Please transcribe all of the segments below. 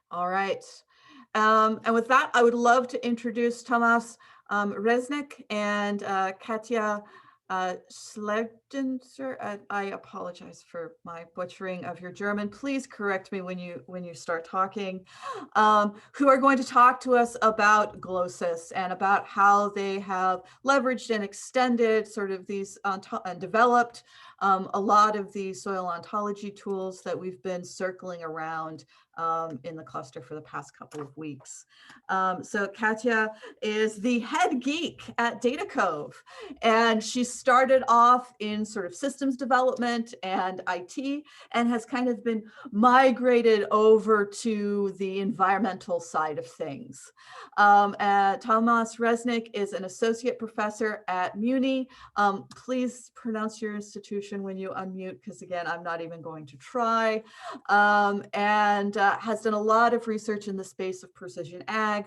All right. And with that, I would love to introduce Tomáš Řezník and Kathi Schleidt. I apologize for my butchering of your German. Please correct me when you start talking. Who are going to talk to us about GloSIS and about how they have leveraged and extended sort of these and developed a lot of the soil ontology tools that we've been circling around in the cluster for the past couple of weeks. So Kathi is the head geek at DataCove, and she started off in sort of systems development and IT and has kind of been migrated over to the environmental side of things. Tomáš Řezník is an associate professor at Muni. Please pronounce your institution when you unmute, because again, I'm not even going to try. And has done a lot of research in the space of precision ag,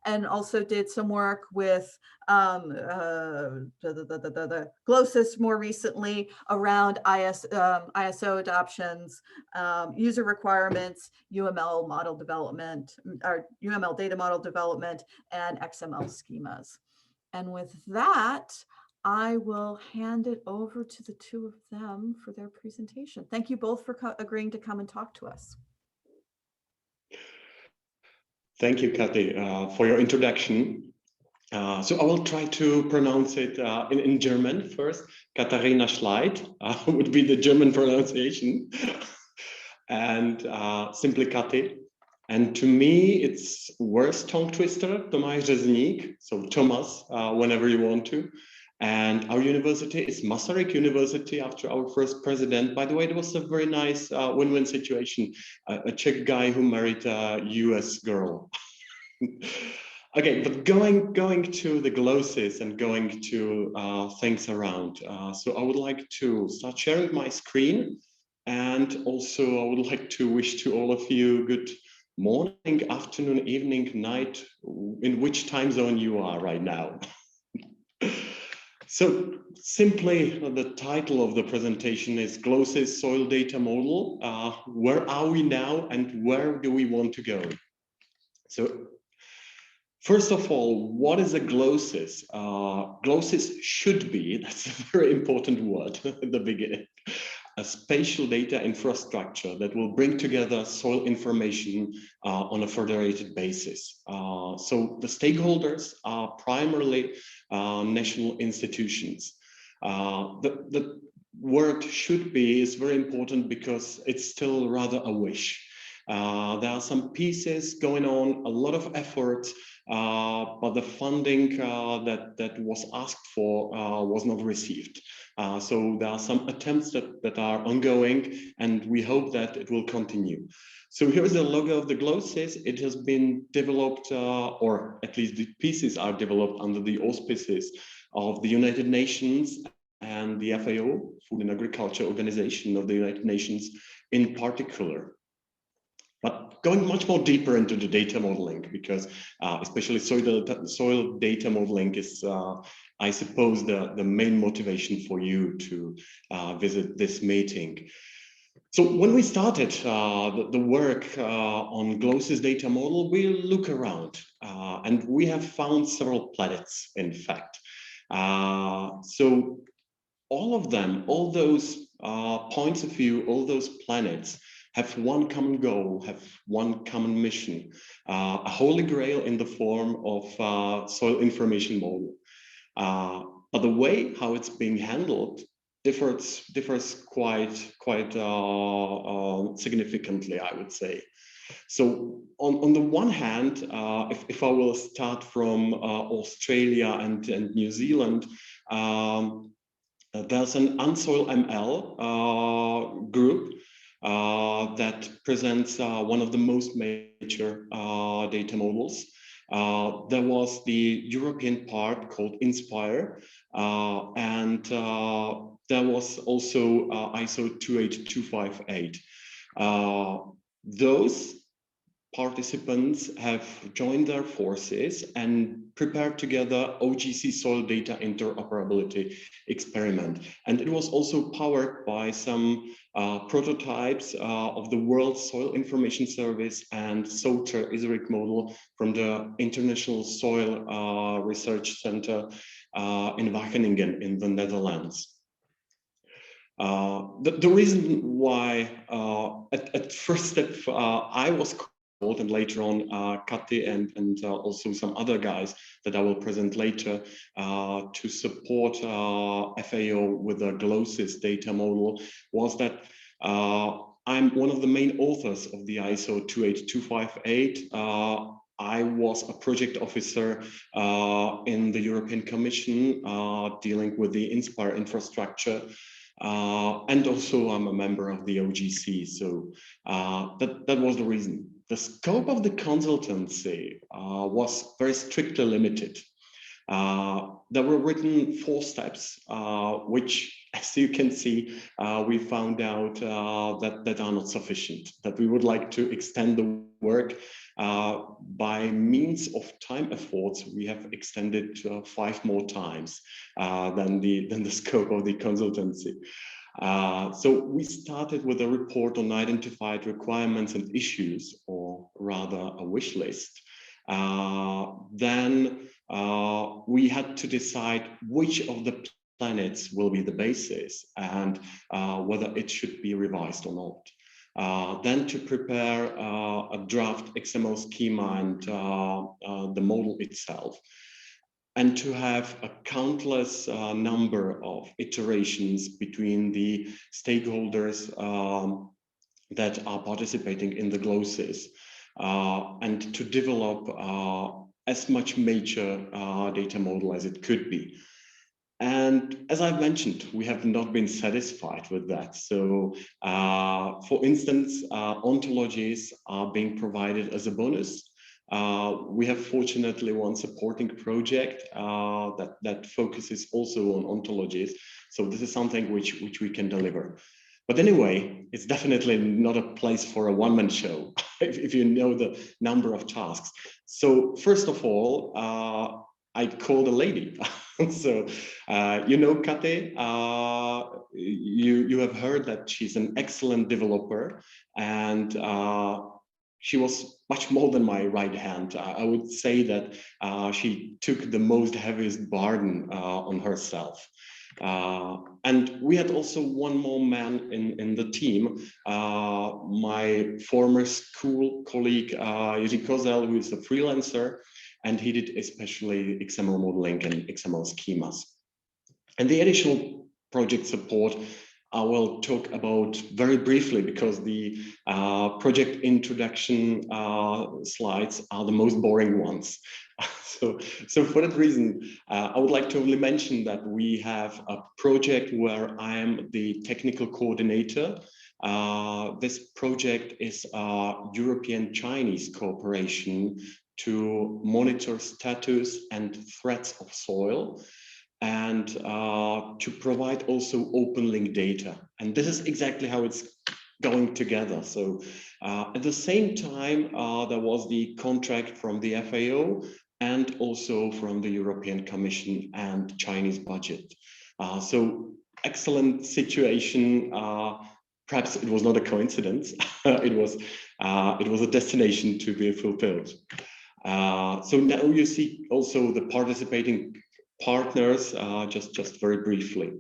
and also did some work with the GloSIS more recently around ISO adoptions, user requirements, UML model development, or UML data model development, and XML schemas. And with that, I will hand it over to the two of them for their presentation. Thank you both for agreeing to come and talk to us. Thank you, Kathi, for your introduction. So I will try to pronounce it in German first. Katharina Schleidt would be the German pronunciation, and simply Kathi. And to me, it's worse tongue twister, Tomáš Řezník, so Thomas, whenever you want to. And our university is Masaryk University, after our first president. By the way, it was a very nice win-win situation. A Czech guy who married a US girl. Okay, but going to the GloSIS and going to things around. So I would like to start sharing my screen. And also I would like to wish to all of you good morning, afternoon, evening, night, in which time zone you are right now. So simply the title of the presentation is GloSIS Soil Data Model. Where are we now and where do we want to go? So first of all, what is a GloSIS? GloSIS should be, that's a very important word at the beginning, a spatial data infrastructure that will bring together soil information on a federated basis. So the stakeholders are primarily national institutions. The word should be is very important because it's still rather a wish. There are some pieces going on, a lot of effort, but the funding that was asked for was not received. So there are some attempts that are ongoing, and we hope that it will continue. So here's the logo of the GloSIS. It has been developed, or at least the pieces are developed under the auspices of the United Nations and the FAO, Food and Agriculture Organization of the United Nations in particular. But going much more deeper into the data modeling, because especially soil data modeling is, I suppose, the main motivation for you to visit this meeting. So when we started the work on GloSIS data model, we look around and we have found several planets, in fact. So all of them, all those points of view, all those planets have one common goal, have one common mission, a holy grail in the form of soil information model. But the way how it's being handled differs quite significantly, I would say. So on the one hand, if I will start from Australia and New Zealand, there's an Unsoil ML group that presents one of the most major data models. There was the European part called Inspire, and there was also ISO 28258. Those participants have joined their forces and prepared together OGC soil data interoperability experiment. And it was also powered by some prototypes of the World Soil Information Service and SOTER ISRIC model from the International Soil Research Center in Wageningen in the Netherlands. The reason why at first step I was called, and later on Kathi and also some other guys that I will present later to support FAO with the GloSIS data model, was that I'm one of the main authors of the ISO 28258. I was a project officer in the European Commission dealing with the INSPIRE infrastructure. And also I'm a member of the OGC, so that was the reason. The scope of the consultancy was very strictly limited. There were written 4 steps, which, as you can see, we found out that are not sufficient, that we would like to extend the work. By means of time efforts, we have extended 5 more times than the scope of the consultancy. So we started with a report on identified requirements and issues, or rather a wish list. Then we had to decide which of the planets will be the basis and whether it should be revised or not. Then to prepare a draft XML schema and the model itself, and to have a countless number of iterations between the stakeholders that are participating in the GloSIS, and to develop as much major data model as it could be. And as I've mentioned, we have not been satisfied with that. So, for instance, ontologies are being provided as a bonus. We have fortunately one supporting project that focuses also on ontologies. So this is something which we can deliver. But anyway, it's definitely not a place for a one-man show, if you know the number of tasks. So first of all, I called a lady. So, you know, Kathi, you have heard that she's an excellent developer, and she was much more than my right hand. I would say that she took the most heaviest burden on herself. And we had also one more man in the team, my former school colleague, Jiří Kozel, who is a freelancer, and he did especially XML modeling and XML schemas. And the additional project support I will talk about very briefly, because the project introduction slides are the most boring ones. So for that reason, I would like to only mention that we have a project where I am the technical coordinator. This project is a European-Chinese cooperation to monitor status and threats of soil, and to provide also open link data. And this is exactly how it's going together. So at the same time, there was the contract from the FAO and also from the European Commission and Chinese budget. So excellent situation. Perhaps it was not a coincidence. It was a destination to be fulfilled. So now you see also the participating partners, just very briefly.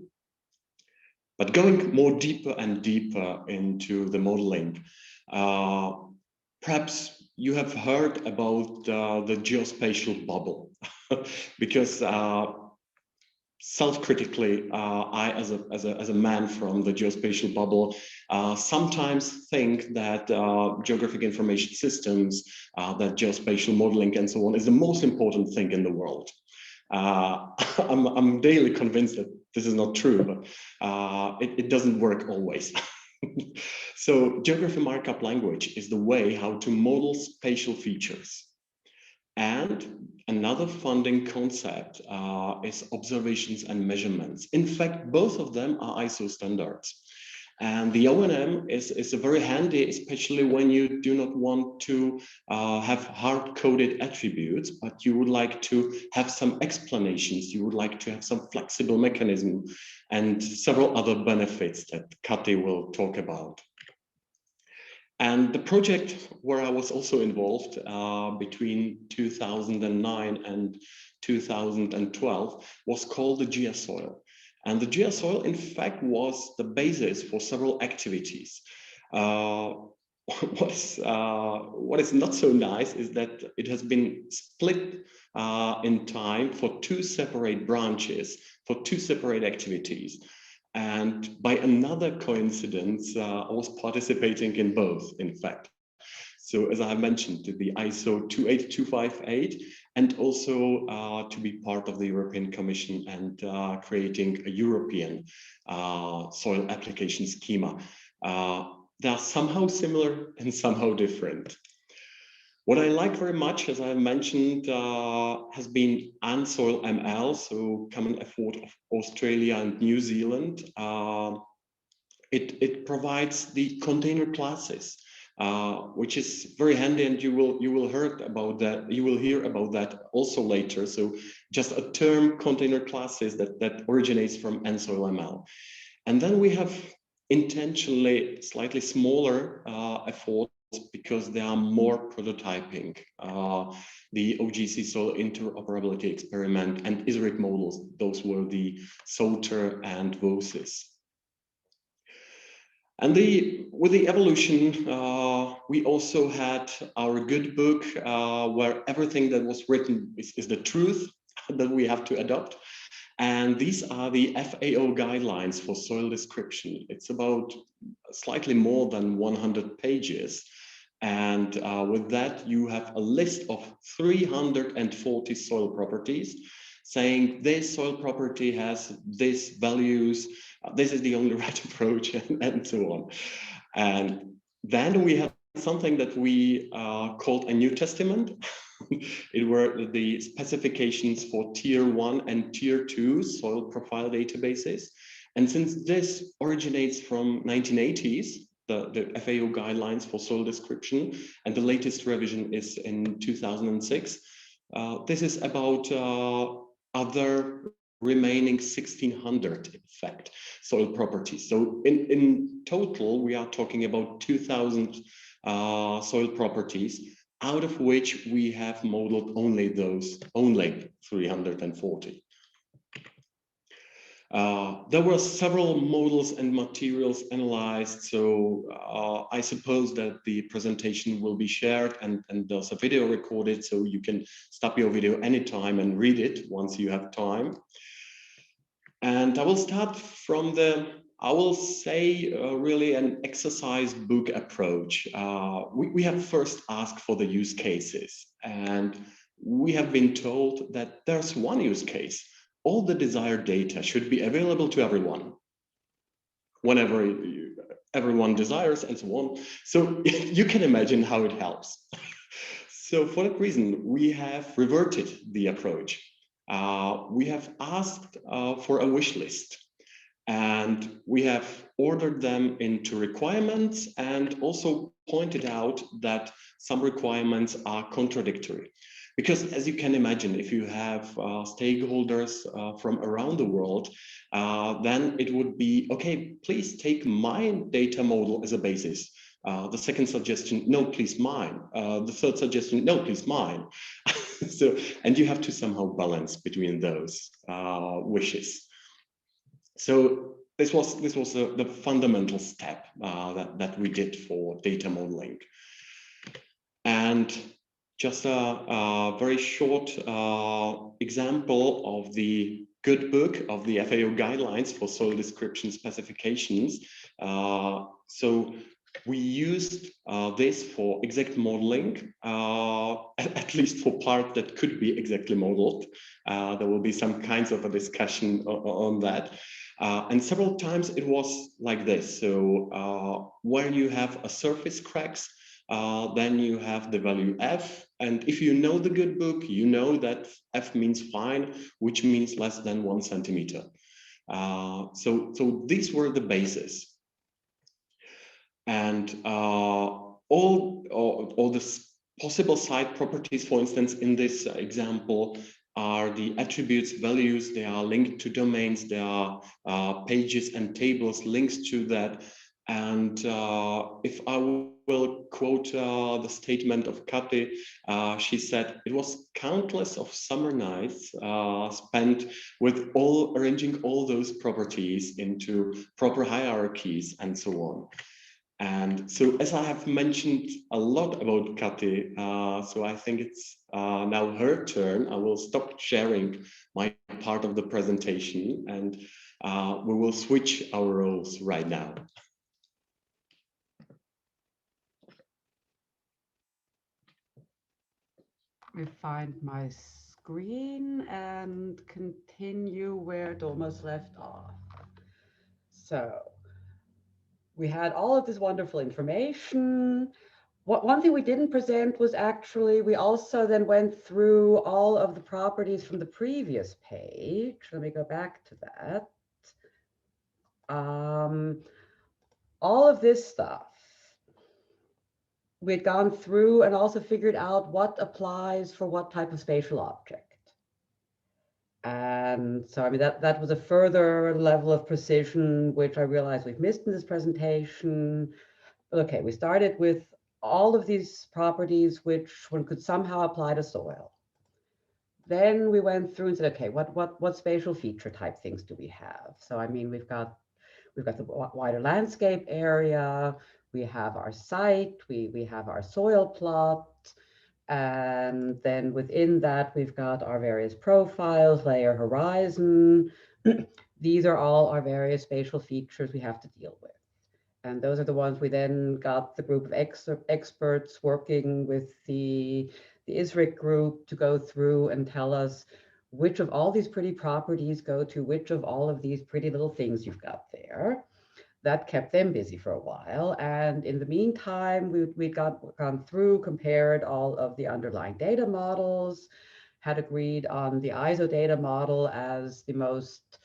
But going more deeper and deeper into the modeling, perhaps you have heard about the geospatial bubble, because self-critically, I, as a man from the geospatial bubble, sometimes think that geographic information systems, that geospatial modeling and so on, is the most important thing in the world. I'm daily convinced that this is not true, but it doesn't work always. So geography markup language is the way how to model spatial features. And another funding concept is observations and measurements. In fact, both of them are ISO standards. And the O&M is very handy, especially when you do not want to have hard-coded attributes, but you would like to have some explanations. You would like to have some flexible mechanism. and several other benefits that Kathi will talk about. And the project where I was also involved between 2009 and 2012 was called the GeoSoil. And the GeoSoil, in fact, was the basis for several activities. What is not so nice is that it has been split in time for two separate branches, for two separate activities. And by another coincidence, I was participating in both, in fact. So as I mentioned, the ISO 28258, and also to be part of the European Commission and creating a European soil application schema. They are somehow similar and somehow different. What I like very much, as I mentioned, has been Unsoil ML, so common effort of Australia and New Zealand. It provides the container classes, which is very handy, and you will hear about that. You will hear about that also later. So just a term, container classes, that originates from Unsoil ML, and then we have intentionally slightly smaller efforts, because there are more prototyping, the OGC soil interoperability experiment and ESIP models. Those were the SOTER and GloSIS. And with the evolution, we also had our good book, where everything that was written is the truth that we have to adopt. And these are the FAO guidelines for soil description. It's about slightly more than 100 pages. And with that, you have a list of 340 soil properties, saying this soil property has these values, this is the only right approach, and so on. And then we have something that we called a New Testament. It were the specifications for Tier 1 and Tier 2 soil profile databases. And since this originates from 1980s, the FAO guidelines for soil description, and the latest revision is in 2006. This is about other remaining 1,600, in fact, soil properties. So in total, we are talking about 2,000 soil properties, out of which we have modeled only 340. There were several models and materials analyzed, so I suppose that the presentation will be shared, and there's a video recorded, so you can stop your video anytime and read it once you have time. And I will start from I will say really an exercise book approach. We have first asked for the use cases, and we have been told that there's one use case. All the desired data should be available to everyone, whenever everyone desires, and so on. So you can imagine how it helps. So for that reason, we have reverted the approach. We have asked for a wish list, and we have ordered them into requirements, and also pointed out that some requirements are contradictory. Because as you can imagine, if you have stakeholders from around the world, then it would be, okay, please take my data model as a basis. The second suggestion, no, please mine. The third suggestion, no, please mine. So, and you have to somehow balance between those wishes. So this was the fundamental step that we did for data modeling. And just a very short example of the good book of the FAO guidelines for soil description specifications. So we used this for exact modeling, at least for part that could be exactly modeled. There will be some kinds of a discussion on that. And several times it was like this. So where you have a surface cracks, then you have the value F. And if you know the good book, you know that F means fine, which means less than 1 centimeter. So these were the bases. And all the possible site properties, for instance, in this example, are the attributes, values. They are linked to domains. There are pages and tables, links to that. And if I will quote the statement of Kathi, she said, it was countless of summer nights spent with arranging all those properties into proper hierarchies and so on. And so, as I have mentioned a lot about Kathi, so I think it's now her turn. I will stop sharing my part of the presentation, and we will switch our roles right now. We find my screen and continue where Tomáš left off. So we had all of this wonderful information. One thing we didn't present was actually, we also then went through all of the properties from the previous page. Let me go back to that. All of this stuff we'd gone through and also figured out what applies for what type of spatial object. And so, I mean, that was a further level of precision, which I realized we've missed in this presentation. Okay, we started with all of these properties which one could somehow apply to soil. Then we went through and said, okay, what spatial feature type things do we have? So, I mean, we've got the wider landscape area, we have our site, we have our soil plot, and then within that, we've got our various profiles, layer, horizon. These are all our various spatial features we have to deal with. And those are the ones we then got the group of experts working with the ESIP group to go through and tell us which of all these pretty properties go to which of all of these pretty little things you've got there. That kept them busy for a while. And in the meantime, we'd gone through, compared all of the underlying data models, had agreed on the ISO data model as the most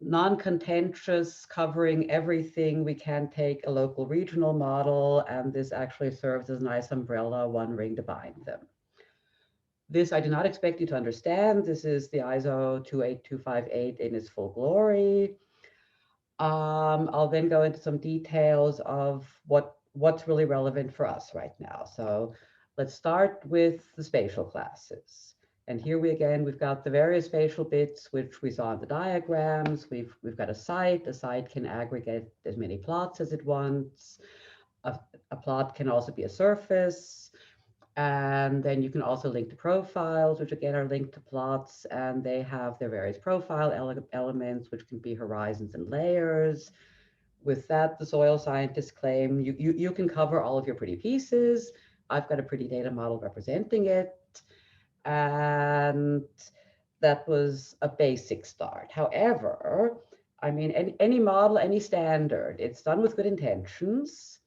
non-contentious, covering everything. We can take a local regional model, and this actually serves as a nice umbrella, one ring to bind them. This I do not expect you to understand. This is the ISO 28258 in its full glory. I'll then go into some details of what's really relevant for us right now. So let's start with the spatial classes. And here we've got the various spatial bits, which we saw in the diagrams. We've got a site. A site can aggregate as many plots as it wants. A plot can also be a surface. And then you can also link to profiles, which again are linked to plots, and they have their various profile elements, which can be horizons and layers. With that, the soil scientists claim you can cover all of your pretty pieces. I've got a pretty data model representing it. And that was a basic start. However, I mean, any model, any standard, it's done with good intentions.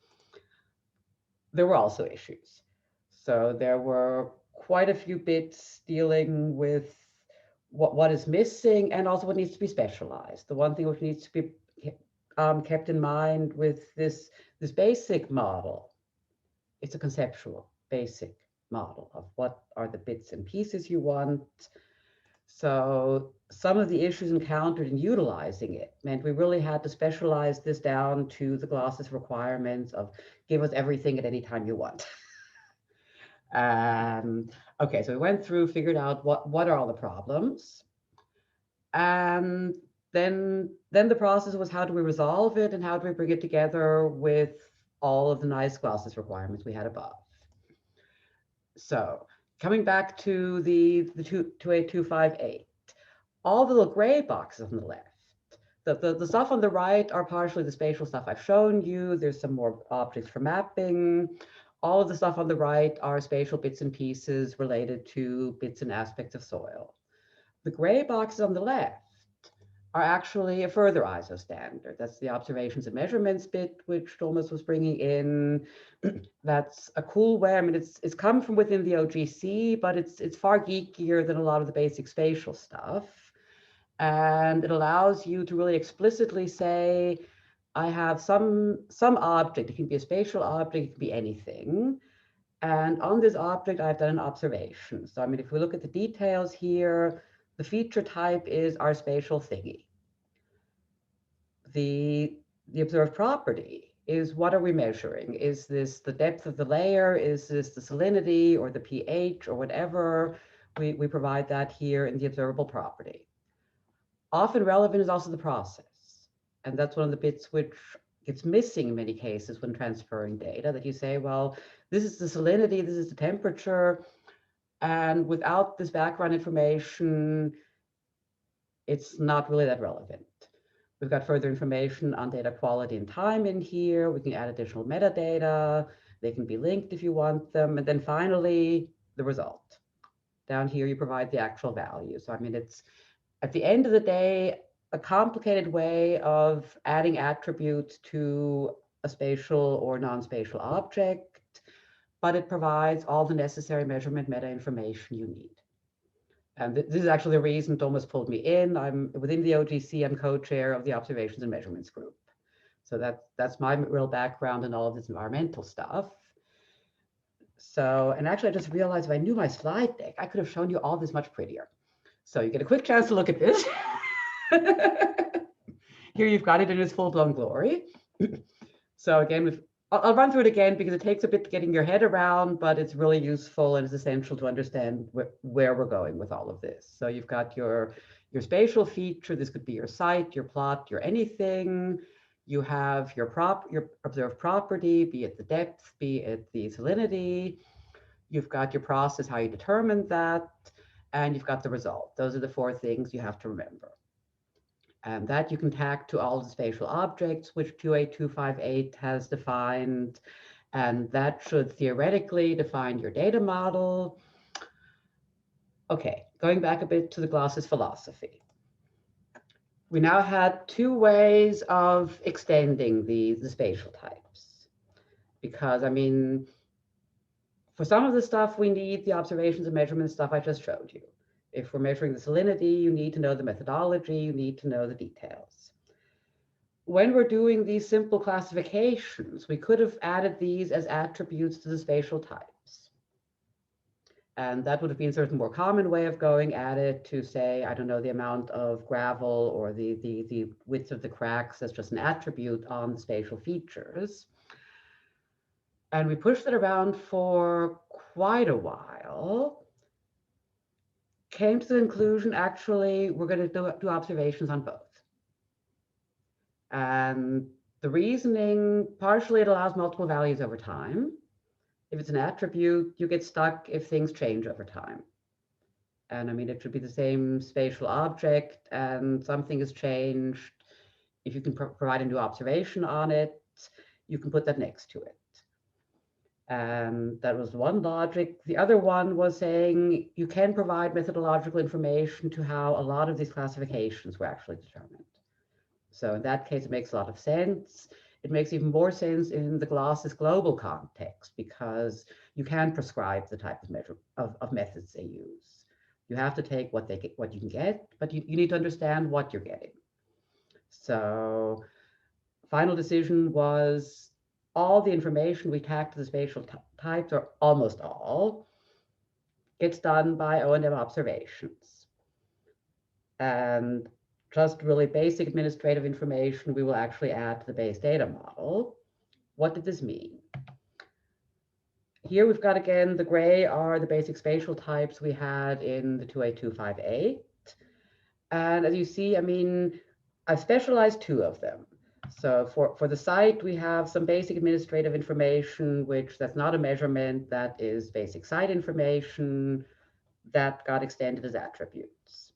There were also issues. So there were quite a few bits dealing with what is missing and also what needs to be specialized. The one thing which needs to be kept in mind with this basic model, it's a conceptual basic model of what are the bits and pieces you want. So some of the issues encountered in utilizing it meant we really had to specialize this down to the GloSIS requirements of give us everything at any time you want. Okay, so we went through, figured out what are all the problems. And then the process was how do we resolve it and how do we bring it together with all of the nice GloSIS requirements we had above. So coming back to the 28258, all the little gray boxes on the left, the stuff on the right are partially the spatial stuff I've shown you. There's some more objects for mapping. All of the stuff on the right are spatial bits and pieces related to bits and aspects of soil. The gray boxes on the left are actually a further ISO standard. That's the observations and measurements bit, which Tomáš was bringing in. That's a cool way. I mean, it's come from within the OGC, but it's far geekier than a lot of the basic spatial stuff. And it allows you to really explicitly say, I have some object. It can be a spatial object, it can be anything. And on this object, I've done an observation. So I mean, if we look at the details here, the feature type is our spatial thingy. The observed property is, what are we measuring? Is this the depth of the layer? Is this the salinity or the pH or whatever? We provide that here in the observable property. Often relevant is also the process. And that's one of the bits which gets missing in many cases when transferring data, that you say, well, this is the salinity, this is the temperature. And without this background information, it's not really that relevant. We've got further information on data quality and time in here. We can add additional metadata. They can be linked if you want them. And then finally, the result. Down here, you provide the actual value. So I mean, it's, at the end of the day, a complicated way of adding attributes to a spatial or non-spatial object, but it provides all the necessary measurement meta information you need. And this is actually the reason Tomáš pulled me in. I'm within the OGC, I'm co-chair of the Observations and Measurements group. So that's my real background in all of this environmental stuff. So, and actually I just realized if I knew my slide deck, I could have shown you all this much prettier. So you get a quick chance to look at this. Here you've got it in its full-blown glory. So again, I'll run through it again because it takes a bit getting your head around, but it's really useful and it's essential to understand where we're going with all of this. So you've got your spatial feature. This could be your site, your plot, your anything. You have your observed property, be it the depth, be it the salinity. You've got your process, how you determine that, and you've got the result. Those are the four things you have to remember. And that you can tag to all the spatial objects, which 28258 has defined. And that should theoretically define your data model. Okay, going back a bit to the GloSIS philosophy. We now had two ways of extending the spatial types. Because, I mean, for some of the stuff, we need the observations and measurement stuff I just showed you. If we're measuring the salinity, you need to know the methodology, you need to know the details. When we're doing these simple classifications, we could have added these as attributes to the spatial types. And that would have been sort of a more common way of going at it, to say, I don't know, the amount of gravel or the width of the cracks as just an attribute on the spatial features. And we pushed it around for quite a while. Came to the conclusion, actually, we're going to do observations on both. And the reasoning, partially it allows multiple values over time. If it's an attribute, you get stuck if things change over time. And I mean, it should be the same spatial object and something has changed. If you can provide a new observation on it, you can put that next to it. And that was one logic. The other one was saying you can provide methodological information to how a lot of these classifications were actually determined. So in that case, it makes a lot of sense. It makes even more sense in the GloSIS global context, because you can prescribe the type of methods they use. You have to take what you can get, but you need to understand what you're getting. So final decision was, all the information we tag to the spatial types, or almost all, gets done by O&M observations. And just really basic administrative information we will actually add to the base data model. What did this mean? Here we've got, again, the gray are the basic spatial types we had in the 28258. And as you see, I mean, I've specialized two of them. So for the site, we have some basic administrative information, which that's not a measurement, that is basic site information that got extended as attributes.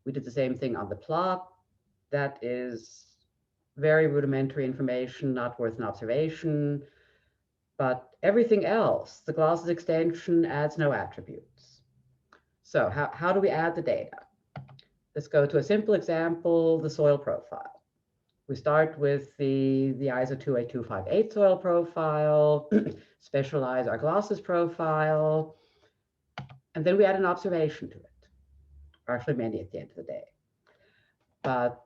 We did the same thing on the plot. That is very rudimentary information, not worth an observation. But everything else, the GloSIS extension adds no attributes. So how do we add the data? Let's go to a simple example, the soil profile. We start with the ISO 28258 soil profile, specialize our GloSIS profile, and then we add an observation to it, or actually many at the end of the day. But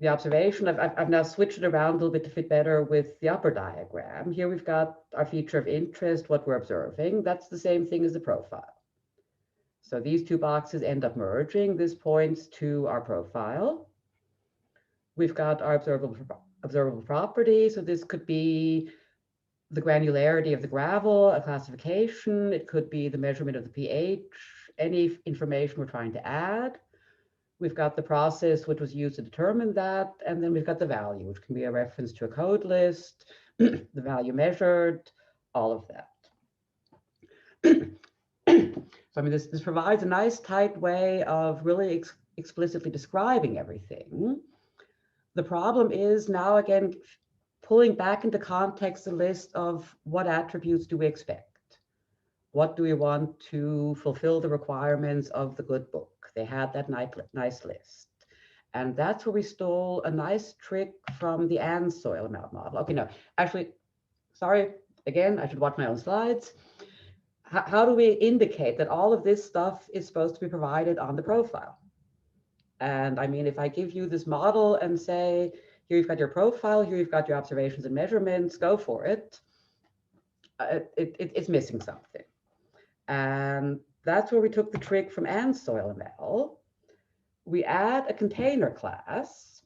the observation. I've now switched it around a little bit to fit better with the upper diagram. Here we've got our feature of interest, what we're observing. That's the same thing as the profile. So these two boxes end up merging. This points to our profile. We've got our observable property. So this could be the granularity of the gravel, a classification. It could be the measurement of the pH, any information we're trying to add. We've got the process which was used to determine that. And then we've got the value, which can be a reference to a code list, the value measured, all of that. So, I mean, this provides a nice tight way of really explicitly describing everything. The problem is now, again, pulling back into context the list of what attributes do we expect? What do we want to fulfill the requirements of the good book? They had that nice list. And that's where we stole a nice trick from the AND soil amount model. Okay, no, actually, sorry, again, I should watch my own slides. How do we indicate that all of this stuff is supposed to be provided on the profile? And I mean, if I give you this model and say, here you've got your profile, here you've got your observations and measurements, go for it, it's missing something. And that's where we took the trick from AND soil ML. We add a container class,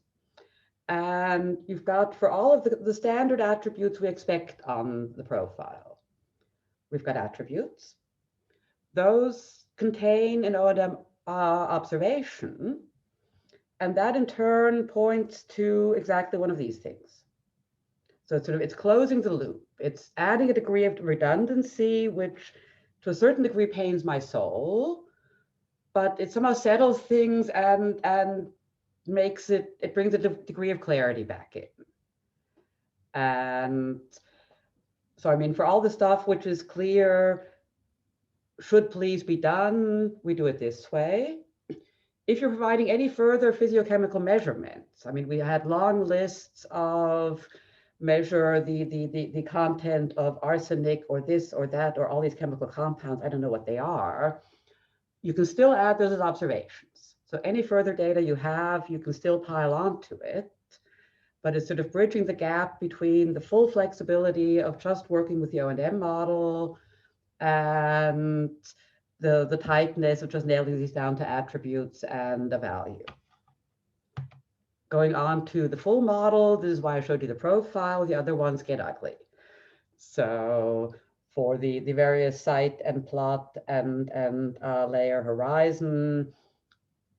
and you've got for all of the standard attributes we expect on the profile. We've got attributes. Those contain an O&M observation, and that in turn points to exactly one of these things. So it's closing the loop. It's adding a degree of redundancy, which to a certain degree pains my soul, but it somehow settles things and makes it brings a degree of clarity back in. And so, I mean, for all the stuff which is clear, should please be done, we do it this way. If you're providing any further physiochemical measurements, I mean, we had long lists of measure the content of arsenic or this or that or all these chemical compounds, I don't know what they are. You can still add those as observations. So any further data you have, you can still pile onto it. But it's sort of bridging the gap between the full flexibility of just working with the O&M model and the tightness of just nailing these down to attributes and a value. Going on to the full model, this is why I showed you the profile. The other ones get ugly. So for the various site and plot and layer horizon,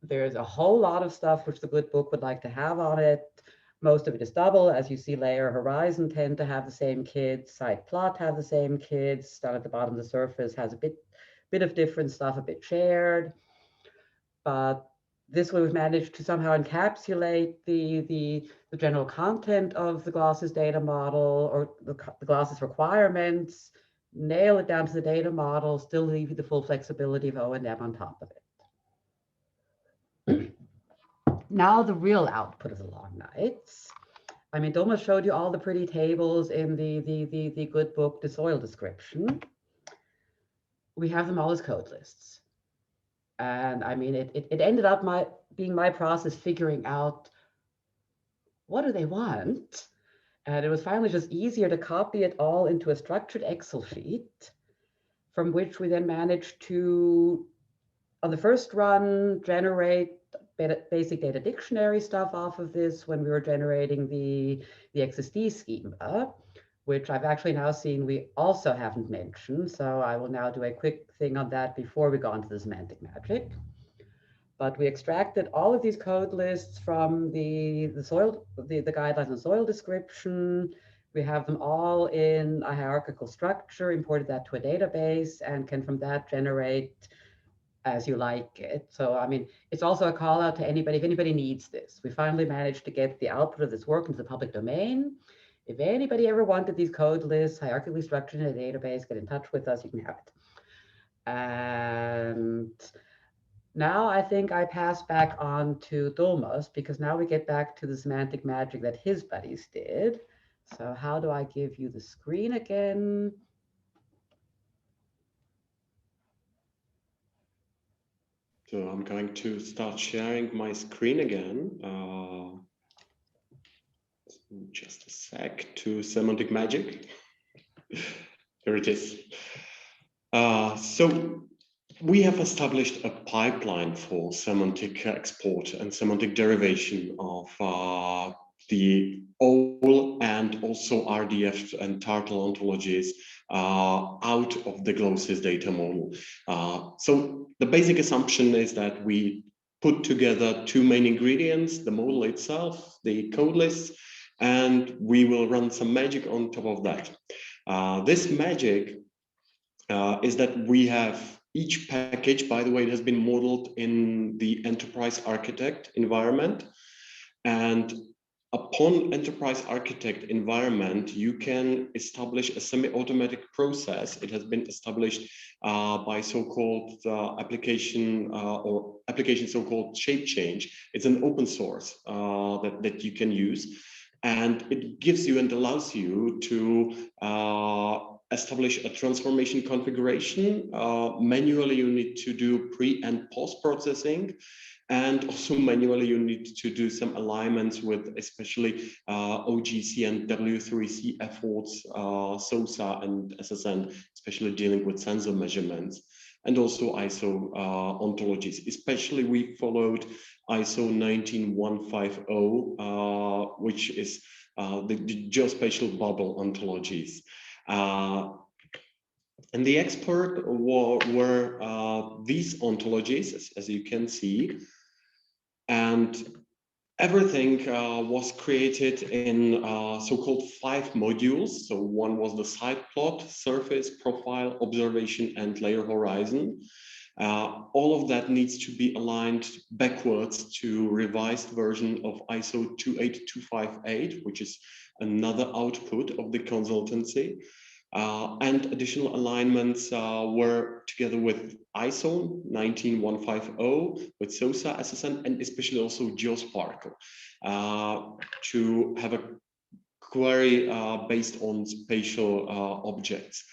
there's a whole lot of stuff which the good book would like to have on it. Most of it is double. As you see, layer horizon tend to have the same kids, site plot have the same kids, down at the bottom of the surface has a bit of different stuff, a bit shared. But this way we've managed to somehow encapsulate the general content of the GloSIS data model or the GloSIS requirements, nail it down to the data model, still leave you the full flexibility of O&M on top of it. Now the real output of the long nights. I mean, Tomáš showed you all the pretty tables in the good book, the soil description. We have them all as code lists. And I mean, it ended up being my process figuring out what do they want? And it was finally just easier to copy it all into a structured Excel sheet from which we then managed to, on the first run, generate basic data dictionary stuff off of this when we were generating the XSD schema, which I've actually now seen we also haven't mentioned. So I will now do a quick thing on that before we go on to the Semantic Magic. But we extracted all of these code lists from the guidelines and soil description. We have them all in a hierarchical structure, imported that to a database, and can from that generate as you like it. So, I mean, it's also a call out to anybody, if anybody needs this. We finally managed to get the output of this work into the public domain. If anybody ever wanted these code lists hierarchically structured in a database, get in touch with us, you can have it. And now I think I pass back on to Tomáš, because now we get back to the semantic magic that his buddies did. So how do I give you the screen again? So I'm going to start sharing my screen again. just a sec to Semantic Magic. Here it is. So we have established a pipeline for semantic export and semantic derivation of the OL and also RDF and turtle ontologies out of the GloSIS data model. So the basic assumption is that we put together two main ingredients, the model itself, the codelists, and we will run some magic on top of that. This magic is that we have each package, by the way, it has been modeled in the enterprise architect environment. And upon enterprise architect environment, you can establish a semi-automatic process. It has been established by so-called application so-called shape change. It's an open source that you can use. And it gives you and allows you to establish a transformation configuration. Manually, you need to do pre and post processing. And also manually, you need to do some alignments with especially OGC and W3C efforts, SOSA and SSN, especially dealing with sensor measurements, and also ISO ontologies. Especially we followed ISO 19150, which is the geospatial bubble ontologies. And the expert were these ontologies, as you can see, and everything was created in so-called 5 modules. So one was the side plot, surface, profile, observation, and layer horizon. All of that needs to be aligned backwards to revised version of ISO 28258, which is another output of the consultancy. And additional alignments were together with ISO 19150, with SOSA, SSN, and especially also GeoSparkle to have a query based on spatial objects.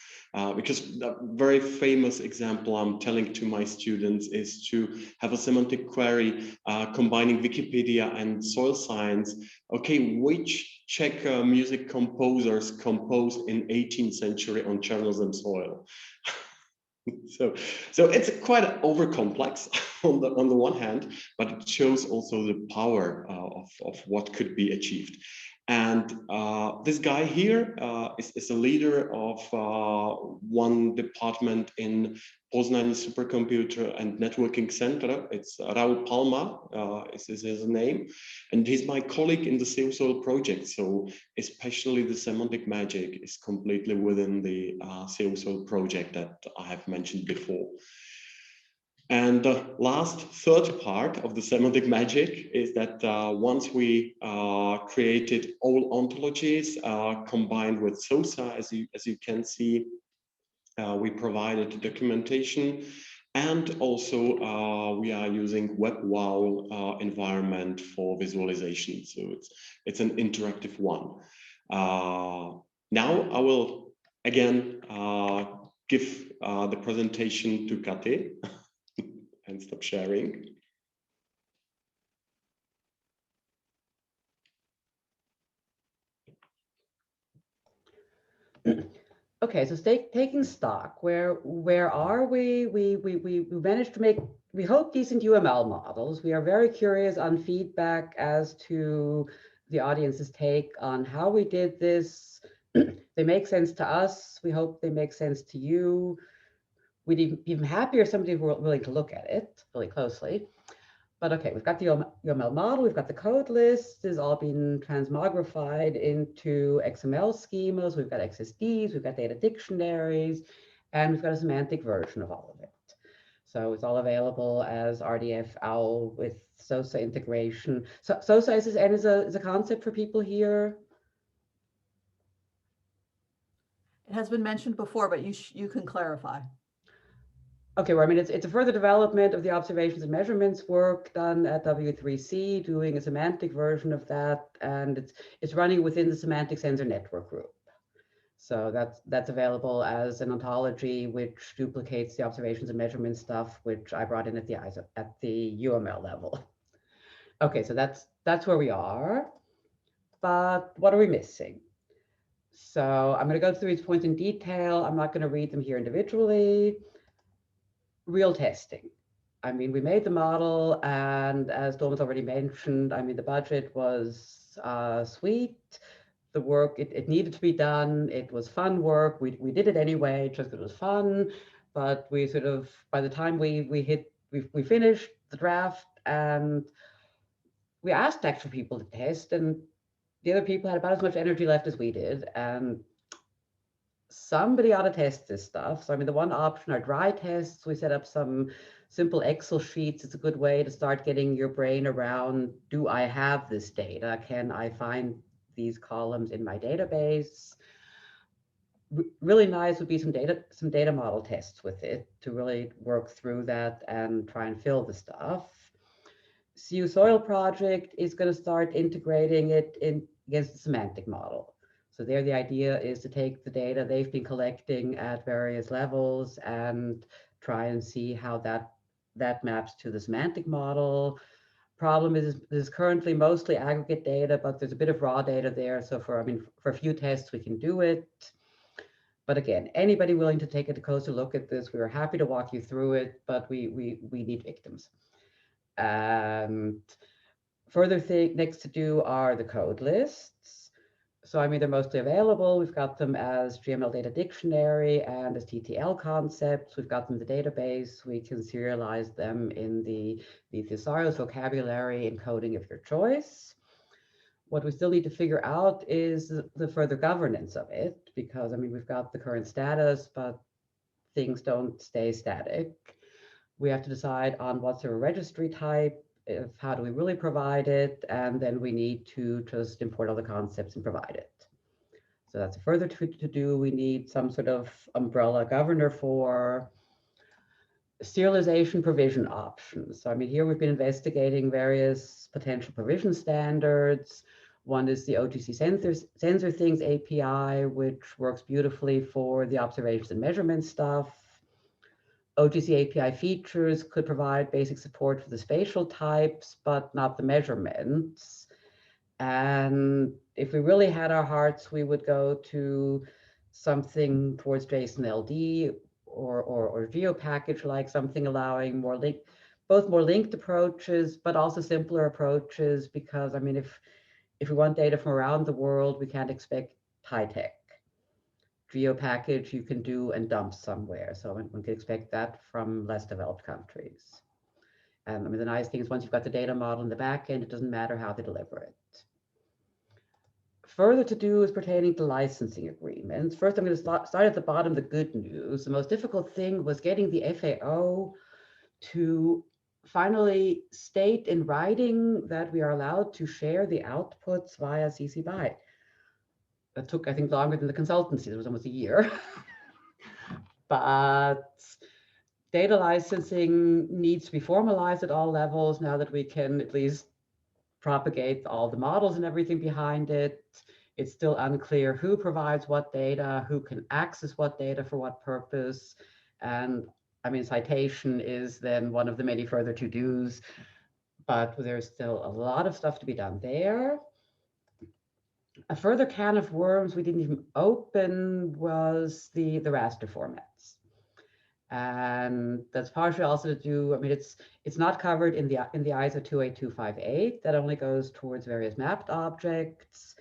Because the very famous example I'm telling to my students is to have a semantic query combining Wikipedia and soil science. Okay, which Czech music composers composed in 18th century on Chernozem soil? So it's quite over complex on the one hand, but it shows also the power of what could be achieved. And this guy here is a leader of one department in Poznań Supercomputer and Networking Center. It's Raul Palma, is his name. And he's my colleague in the SEOSOL project. So especially the Semantic Magic is completely within the SEOSOL project that I have mentioned before. And the last third part of the Semantic Magic is that once we created all ontologies combined with SOSA, as you can see, we provided documentation, and also we are using WebWow environment for visualization. So it's an interactive one. Now I will again give the presentation to Kathi. And stop sharing. Okay, so taking stock, where are we? We managed to make, we hope, decent UML models. We are very curious on feedback as to the audience's take on how we did this. They make sense to us. We hope they make sense to you. We'd be even happier if somebody were willing to look at it really closely. But okay, we've got the UML model, we've got the code list, this has all been transmogrified into XML schemas, we've got XSDs, we've got data dictionaries, and we've got a semantic version of all of it. So it's all available as RDF OWL with SOSA integration. So SOSA is a concept for people here. It has been mentioned before, but you can clarify. Okay, well, I mean, it's a further development of the observations and measurements work done at W3C, doing a semantic version of that, and it's running within the semantic sensor network group. So that's available as an ontology which duplicates the observations and measurement stuff, which I brought in at the UML level. Okay, so that's where we are. but what are we missing? So I'm going to go through these points in detail. I'm not going to read them here individually. Real testing. I mean, we made the model, and as Tomáš already mentioned, I mean, the budget was sweet. The work, it needed to be done. It was fun work. We did it anyway, just because it was fun. But we sort of, by the time we finished the draft, and we asked actual people to test, and the other people had about as much energy left as we did, and somebody ought to test this stuff. So I mean, the one option are dry tests. We set up some simple Excel sheets. It's a good way to start getting your brain around, do I have this data? Can I find these columns in my database? Really nice would be some data model tests with it to really work through that and try and fill the stuff. CU Soil project is going to start integrating it in against the semantic model. So there, the idea is to take the data they've been collecting at various levels and try and see how that maps to the semantic model. Problem is currently mostly aggregate data, but there's a bit of raw data there. So for a few tests, we can do it. But again, anybody willing to take a closer look at this, we are happy to walk you through it, but we need victims. And further thing next to do are the code lists. So I mean, they're mostly available. We've got them as GML data dictionary and as TTL concepts. We've got them in the database. We can serialize them in the thesaurus vocabulary encoding of your choice. What we still need to figure out is the further governance of it, because I mean, we've got the current status, but things don't stay static. We have to decide on what's a registry type, how do we really provide it, and then we need to just import all the concepts and provide it. So that's a further to do. We need some sort of umbrella governor for serialization provision options. So I mean, here we've been investigating various potential provision standards. One is the OGC sensor things API, which works beautifully for the observations and measurement stuff. OGC API features could provide basic support for the spatial types, but not the measurements. And if we really had our hearts, we would go to something towards JSON LD or GeoPackage, like something allowing both more linked approaches, but also simpler approaches, because I mean, if we want data from around the world, we can't expect high tech. GeoPackage you can do and dump somewhere. So one can expect that from less developed countries. And I mean, the nice thing is once you've got the data model in the back end, it doesn't matter how they deliver it. Further to do is pertaining to licensing agreements. First, I'm going to start at the bottom, the good news. The most difficult thing was getting the FAO to finally state in writing that we are allowed to share the outputs via CC BY. That took, I think, longer than the consultancy. It was almost a year. But data licensing needs to be formalized at all levels now that we can at least propagate all the models and everything behind it. It's still unclear who provides what data, who can access what data for what purpose. And I mean, citation is then one of the many further to-dos, but there's still a lot of stuff to be done there. A further can of worms we didn't even open was the raster formats. And that's partially also to do, I mean, it's not covered in the ISO 28258. That only goes towards various mapped objects.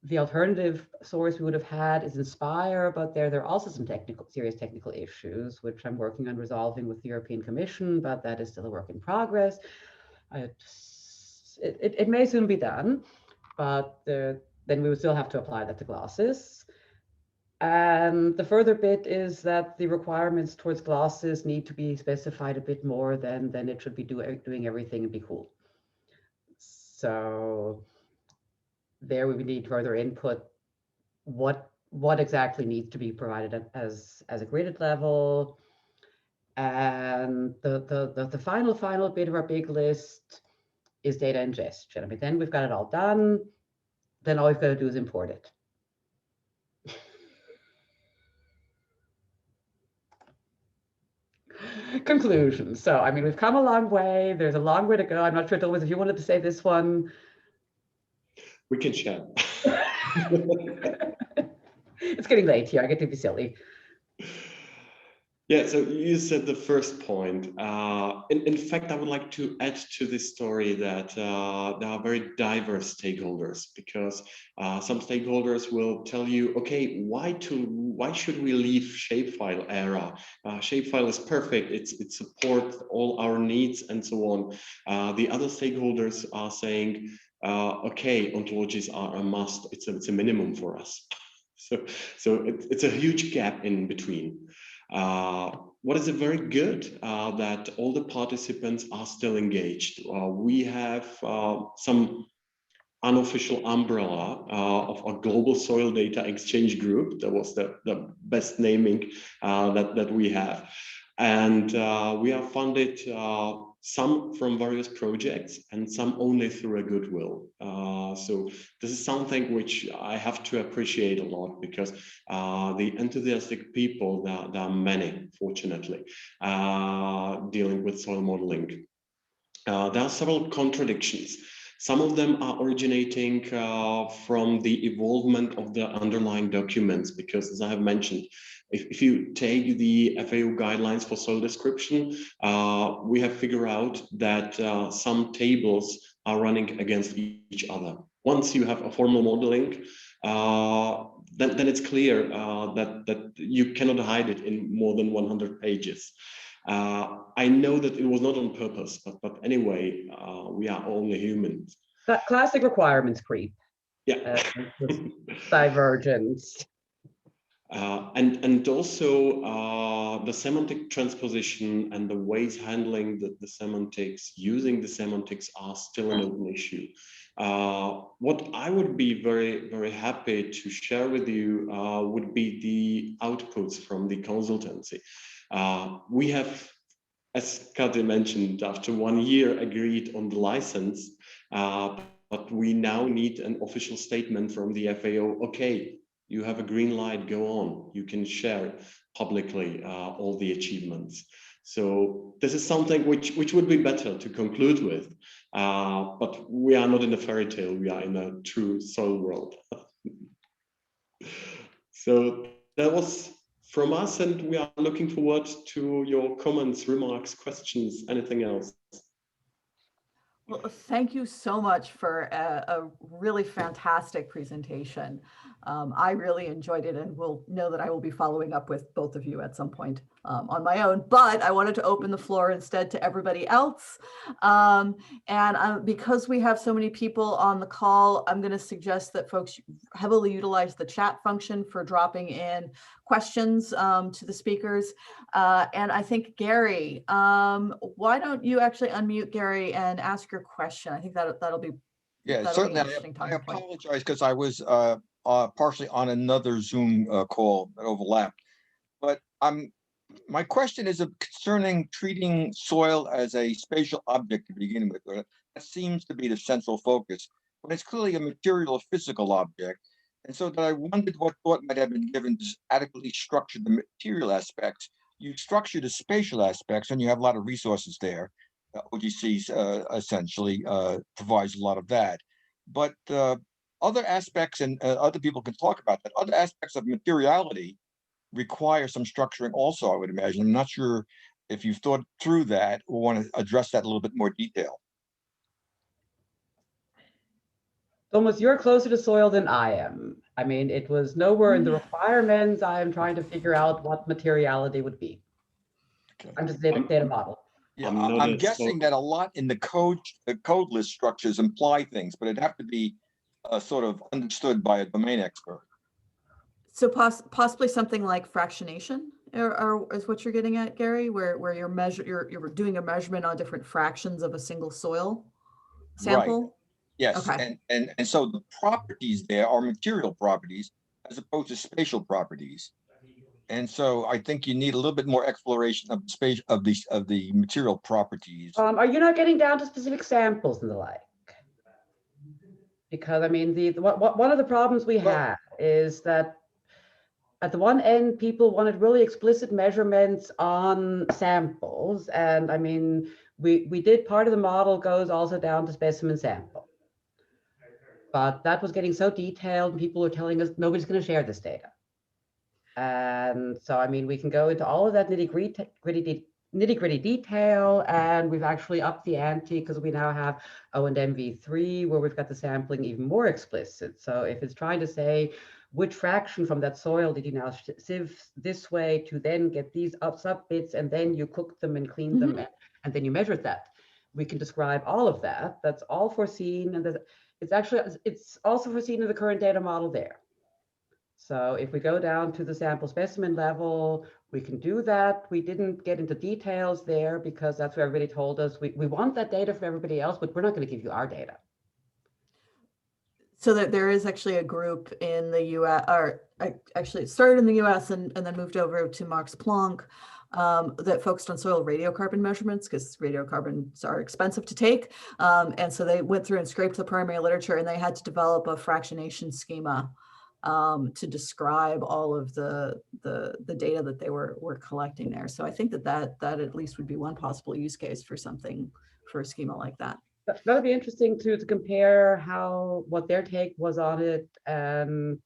The alternative source we would have had is Inspire, but there are also some serious technical issues, which I'm working on resolving with the European Commission, but that is still a work in progress. It may soon be done, but then we would still have to apply that to GloSIS. And the further bit is that the requirements towards GloSIS need to be specified a bit more than it should be doing everything and be cool. So there we would need further input. What exactly needs to be provided as a gridded level? And the final bit of our big list is data ingestion. I mean, then we've got it all done. Then all we've got to do is import it. Conclusion. So, I mean, we've come a long way. There's a long way to go. I'm not sure, Tomáš, if you wanted to say this one. We can share. It's getting late here. I get to be silly. Yeah, so you said the first point. In fact, I would like to add to this story that there are very diverse stakeholders, because some stakeholders will tell you, okay, why should we leave shapefile era? Shapefile is perfect. It supports all our needs and so on. The other stakeholders are saying, okay, ontologies are a must. It's a minimum for us. So it's a huge gap in between. What is very good that all the participants are still engaged. We have some unofficial umbrella of a global soil data exchange group. That was the best naming that we have. And we are funded some from various projects and some only through a goodwill. So this is something which I have to appreciate a lot, because the enthusiastic people, there are many, fortunately, dealing with soil modeling. There are several contradictions. Some of them are originating from the evolvement of the underlying documents, because as I have mentioned, if you take the FAO guidelines for soil description, we have figured out that some tables are running against each other. Once you have a formal modeling, then it's clear that you cannot hide it in more than 100 pages. I know that it was not on purpose, but anyway, we are only humans. That classic requirements creep. Yeah. Divergence. And also the semantic transposition and the ways handling the semantics, using the semantics, are still an open issue. What I would be very, very happy to share with you would be the outputs from the consultancy. We have, as Kathi mentioned, after 1 year agreed on the license, but we now need an official statement from the FAO. Okay, you have a green light, go on. You can share publicly all the achievements. So this is something which would be better to conclude with, but we are not in a fairy tale, we are in a true soil world. So that was from us, and we are looking forward to your comments, remarks, questions, anything else. Well, thank you so much for a really fantastic presentation. I really enjoyed it, and will know that I will be following up with both of you at some point on my own, but I wanted to open the floor instead to everybody else. Because we have so many people on the call, I'm going to suggest that folks heavily utilize the chat function for dropping in questions to the speakers. And I think, Gary, why don't you actually unmute, Gary, and ask your question? I think that'll be certainly. Be an interesting I talking point. apologize because I was partially on another Zoom call that overlapped. But my question is concerning treating soil as a spatial object to begin with. That seems to be the central focus, but it's clearly a material or physical object. And so that I wondered what thought might have been given to adequately structure the material aspects. You structure the spatial aspects, and you have a lot of resources there. OGCs essentially provides a lot of that. But other aspects, and other people can talk about that, other aspects of materiality require some structuring also, I would imagine. I'm not sure if you've thought through that or want to address that in a little bit more detail. Tomáš, you're closer to soil than I am. I mean, it was nowhere in the requirements. I am trying to figure out what materiality would be. Okay. I'm just data model. Yeah, I'm guessing that a lot in the code list structures imply things, but it'd have to be sort of understood by a domain expert. So possibly something like fractionation, or is what you're getting at, Gary, where you're doing a measurement on different fractions of a single soil sample. Right. Yes. Okay. And so the properties there are material properties as opposed to spatial properties. And so I think you need a little bit more exploration of the space of the material properties. Are you not getting down to specific samples and the like? Because I mean, one of the problems we have is that at the one end, people wanted really explicit measurements on samples, and I mean, we did part of the model goes also down to specimen sample. But that was getting so detailed, and people were telling us nobody's going to share this data. And so, I mean, we can go into all of that nitty-gritty detail, and we've actually upped the ante because we now have O&M-v3, where we've got the sampling even more explicit. So if it's trying to say which fraction from that soil did you now sieve this way to then get these sub bits, and then you cook them and clean them, and then you measured that, we can describe all of that. That's all foreseen, and it's also foreseen in the current data model there. So if we go down to the sample specimen level, we can do that. We didn't get into details there because that's what everybody told us. We want that data from everybody else, but we're not going to give you our data. So that there is actually a group in the US, or actually it started in the US and then moved over to Max Planck, that focused on soil radiocarbon measurements because radiocarbons are expensive to take. And so they went through and scraped the primary literature, and they had to develop a fractionation schema to describe all of the data that they were collecting there. So I think that at least would be one possible use case for something, for a schema like that. That'd be interesting to compare what their take was on it and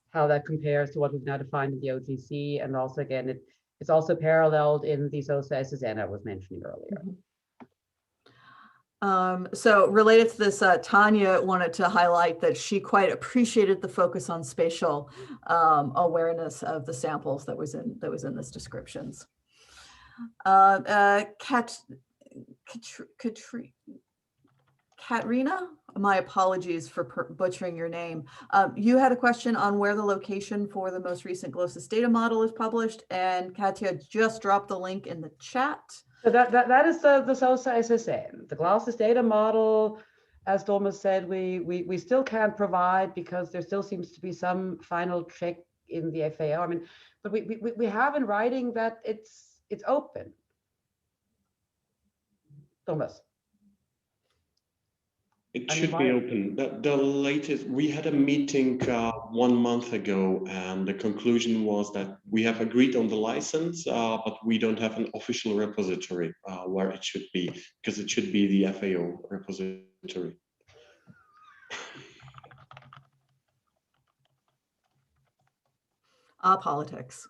how that compares to what we've now defined in the OGC. And also, again, it's also paralleled in the SOSA SSN I was mentioning earlier. So related to this, Tanya wanted to highlight that she quite appreciated the focus on spatial awareness of the samples that was in this descriptions. Katrina, my apologies for butchering your name. You had a question on where the location for the most recent GloSIS data model is published, and Katya just dropped the link in the chat. So that is the SOSA SSN. The GloSIS data model, as Tomáš said, we still can't provide because there still seems to be some final check in the FAO. I mean, but we have in writing that it's open. Tomáš. It should be open. The latest, we had a meeting 1 month ago, and the conclusion was that we have agreed on the license, but we don't have an official repository where it should be, because it should be the FAO repository. Politics.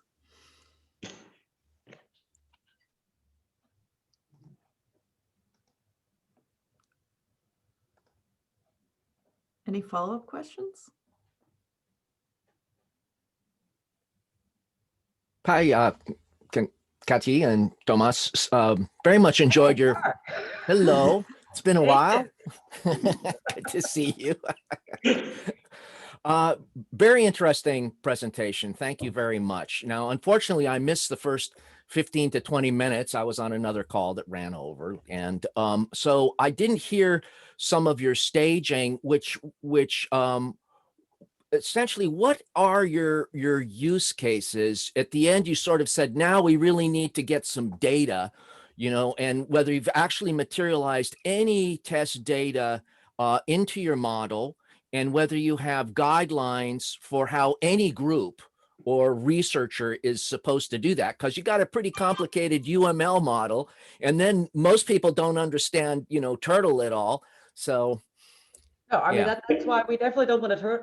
Any follow-up questions? Hi, Kathi and Tomáš. Very much enjoyed your. Hello, it's been a while. Good to see you. Very interesting presentation. Thank you very much. Now, unfortunately, I missed the first 15 to 20 minutes. I was on another call that ran over, and so I didn't hear some of your staging, which essentially, what are your use cases? At the end, you sort of said, now we really need to get some data, and whether you've actually materialized any test data into your model, and whether you have guidelines for how any group or researcher is supposed to do that, because you got a pretty complicated UML model, and then most people don't understand, turtle at all. So, no, I mean, that's why we definitely don't want to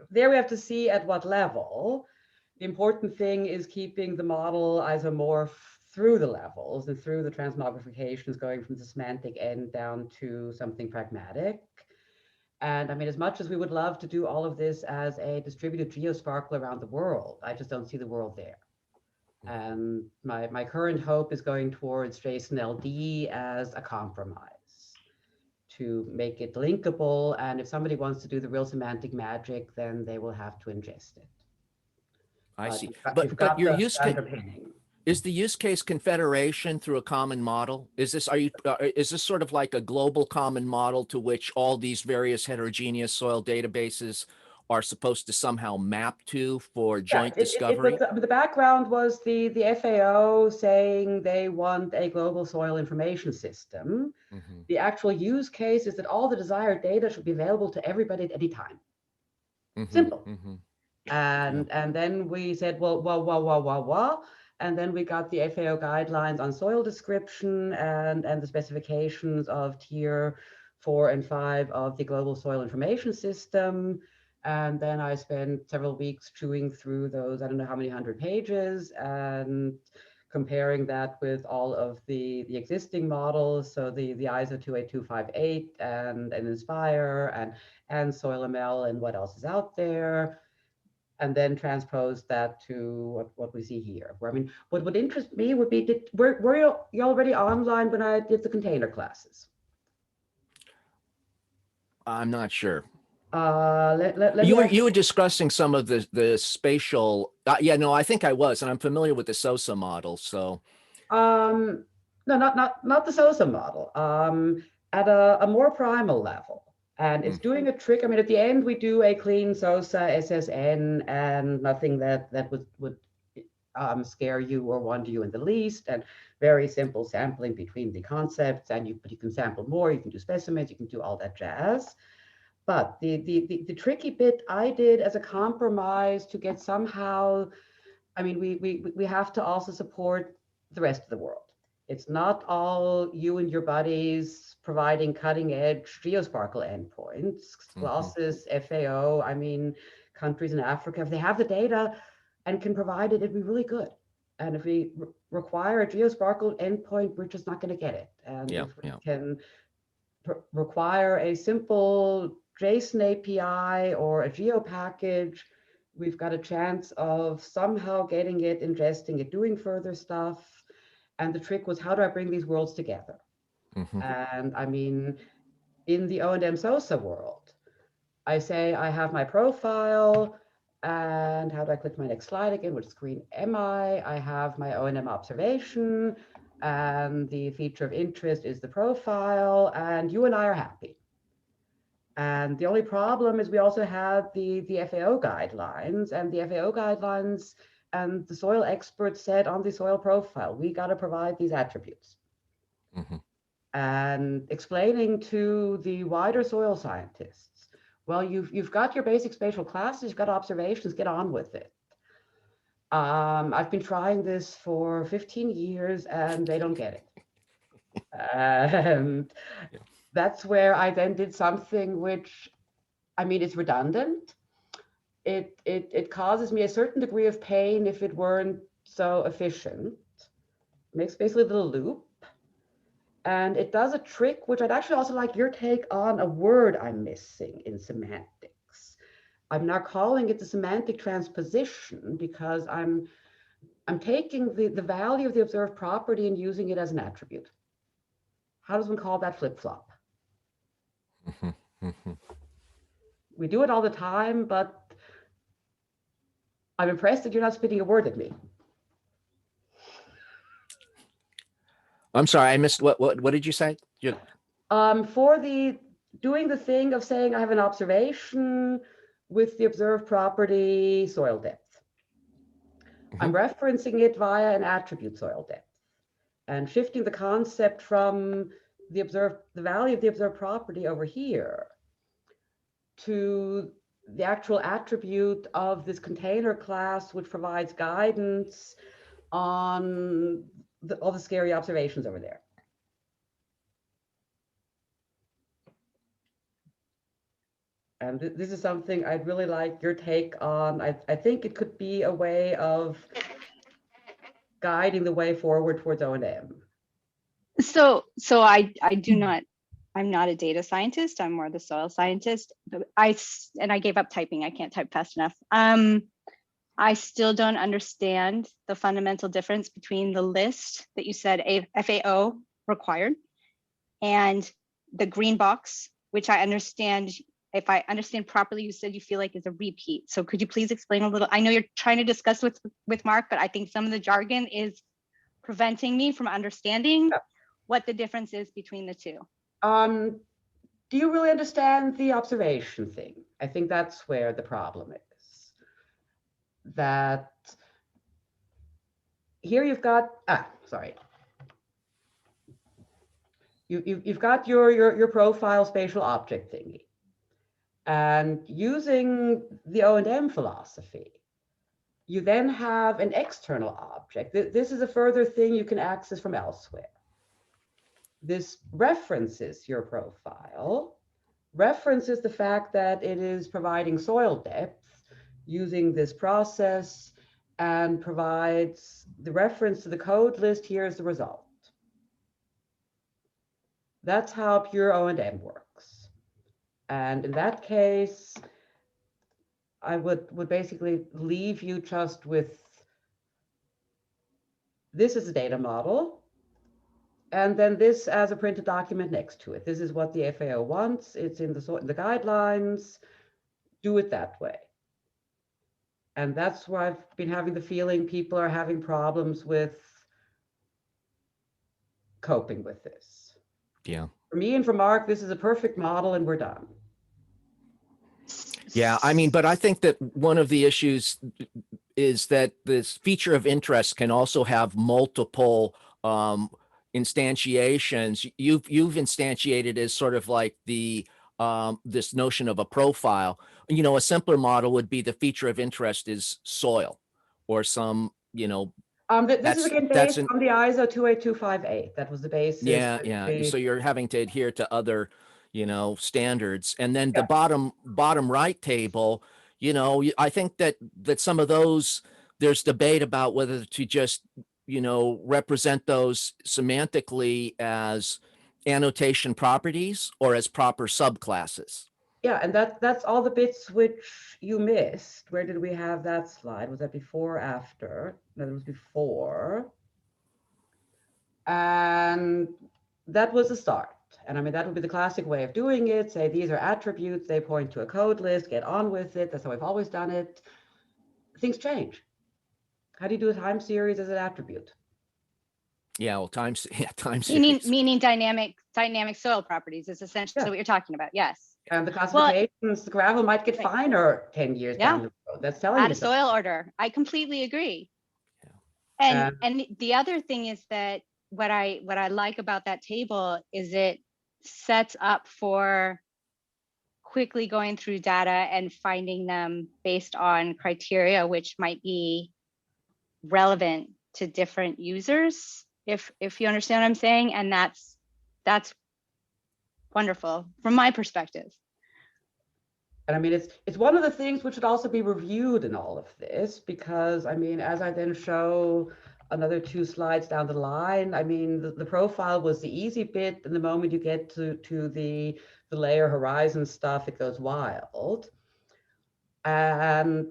there we have to see at what level. The important thing is keeping the model isomorph through the levels and through the transmogrifications, going from the semantic end down to something pragmatic. And I mean, as much as we would love to do all of this as a distributed geosparkle around the world, I just don't see the world there. And my current hope is going towards JSON-LD as a compromise to make it linkable. And if somebody wants to do the real semantic magic, then they will have to ingest it. I see. But your use case, is the use case confederation through a common model? Is this sort of like a global common model to which all these various heterogeneous soil databases are supposed to somehow map to for joint discovery? The background was the FAO saying they want a global soil information system. Mm-hmm. The actual use case is that all the desired data should be available to everybody at any time. Mm-hmm. Simple. Mm-hmm. And then we said, well, and then we got the FAO guidelines on soil description and the specifications of tier 4 and 5 of the Global Soil Information System. And then I spent several weeks chewing through those, I don't know how many 100 pages, and comparing that with all of the existing models. So the ISO 28258 and Inspire and SoilML and what else is out there. And then transpose that to what we see here. I mean, what would interest me would be, were you already online when I did the container classes? I'm not sure. Let You me were discussing some of the spatial. Yeah, no, I think I was, and I'm familiar with the SOSA model. So, no, not the SOSA model. At a more primal level, and it's doing a trick. I mean, at the end we do a clean SOSA SSN, and nothing that would scare you or wonder you in the least, and very simple sampling between the concepts. And you can sample more. You can do specimens. You can do all that jazz. But the tricky bit I did as a compromise to get somehow, I mean, we have to also support the rest of the world. It's not all you and your buddies providing cutting edge geosparkle endpoints. GloSIS, FAO, I mean, countries in Africa, if they have the data and can provide it, it'd be really good. And if we require a geosparkle endpoint, we're just not going to get it. And if we can require a simple JSON API or a geo package, we've got a chance of somehow getting it, ingesting it, doing further stuff. And the trick was, how do I bring these worlds together? And I mean, in the O&M SOSA world, I say I have my profile, and how do I click my next slide again? Which screen am I? I have my O&M observation, and the feature of interest is the profile, and you and I are happy. And the only problem is we also have the FAO guidelines, and the FAO guidelines and the soil experts said on the soil profile, we got to provide these attributes. And explaining to the wider soil scientists, well, you've got your basic spatial classes, you've got observations, get on with it. I've been trying this for 15 years and they don't get it. And that's where I then did something which, I mean, it's redundant. It causes me a certain degree of pain if it weren't so efficient. It makes basically a little loop. And it does a trick, which I'd actually also like your take on, a word I'm missing in semantics. I'm now calling it the semantic transposition because I'm taking the value of the observed property and using it as an attribute. How does one call that flip-flop? We do it all the time, but I'm impressed that you're not spitting a word at me. I'm sorry, I missed what did you say? For doing the thing of saying I have an observation with the observed property soil depth. I'm referencing it via an attribute soil depth and shifting the concept from the value of the observed property over here to the actual attribute of this container class, which provides guidance on all the scary observations over there. And this is something I'd really like your take on. I think it could be a way of guiding the way forward towards O&M. So I do not, I'm not a data scientist. I'm more the soil scientist. And I gave up typing. I can't type fast enough. I still don't understand the fundamental difference between the list that you said FAO required and the green box, which I understand, if I understand properly, you said you feel like is a repeat. So could you please explain a little? I know you're trying to discuss with Mark, but I think some of the jargon is preventing me from understanding what the difference is between the two. Do you really understand the observation thing? I think that's where the problem is. That here you've got, you've got your profile spatial object thingy. And using the O&M philosophy, you then have an external object. This is a further thing you can access from elsewhere. this references your profile, references the fact that it is providing soil depth using this process, and provides the reference to the code list. Here's the result. That's how pure O&M works. And in that case, I would basically leave you just with, this is a data model, and then this as a printed document next to it. This is what the FAO wants. It's in the guidelines. Do it that way. And that's why I've been having the feeling people are having problems with coping with this. Yeah. For me and for Mark, this is a perfect model and we're done. Yeah, I mean, but I think that one of the issues is that this feature of interest can also have multiple instantiations. You've instantiated as sort of like the this notion of a profile. You know, a simpler model would be the feature of interest is soil or some, you know, This is again based on the ISO 28258. That was the basis. Yeah. So you're having to adhere to other, you know, standards. And then the bottom right table, you know, I think that some of those, there's debate about whether to just, you know, represent those semantically as annotation properties or as proper subclasses. Yeah, and that's all the bits which you missed. Where did we have that slide? Was that before or after? No, it was before. And that was the start. And I mean, that would be the classic way of doing it. Say, these are attributes, they point to a code list, get on with it. That's how I've always done it. Things change. How do you do a time series as an attribute? Yeah, well, time meaning dynamic soil properties is essentially what you're talking about. Yes. And the classifications, the gravel might get finer 10 years down the road. That's telling you. Out of soil order. I completely agree. Yeah. And the other thing is that what I like about that table is it sets up for quickly going through data and finding them based on criteria which might be relevant to different users, if you understand what I'm saying. And that's wonderful from my perspective. And I mean, it's one of the things which should also be reviewed in all of this, because I mean, as I then show another 2 slides down the line, I mean, the profile was the easy bit, and the moment you get to the layer horizon stuff, it goes wild. And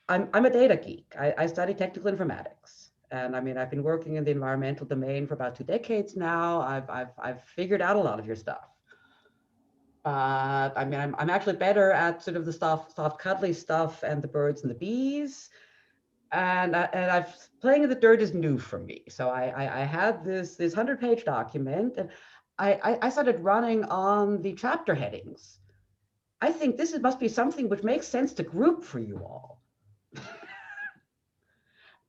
I'm a data geek. I study technical informatics. And I mean, I've been working in the environmental domain for about 2 decades now. I've figured out a lot of your stuff. I mean, I'm actually better at sort of the soft cuddly stuff and the birds and the bees. And I've playing in the dirt is new for me. So I had this 100-page document, and I started running on the chapter headings. I think this must be something which makes sense to group for you all.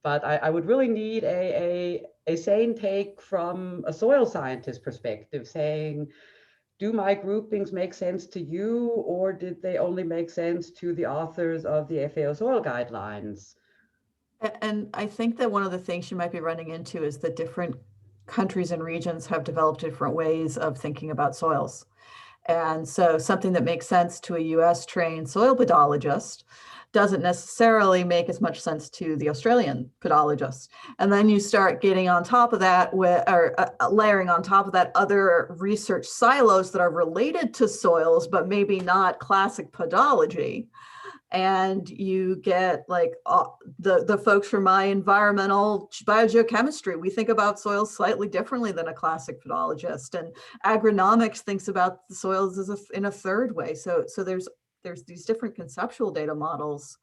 But I would really need a sane take from a soil scientist perspective, saying, do my groupings make sense to you, or did they only make sense to the authors of the FAO soil guidelines? And I think that one of the things you might be running into is that different countries and regions have developed different ways of thinking about soils. And so something that makes sense to a US trained soil pedologist doesn't necessarily make as much sense to the Australian pedologist. And then you start getting on top of that, layering on top of that other research silos that are related to soils, but maybe not classic pedology. And you get like the folks from my environmental biogeochemistry. We think about soils slightly differently than a classic pedologist, and agronomics thinks about the soils as in a third way. So there's these different conceptual data models.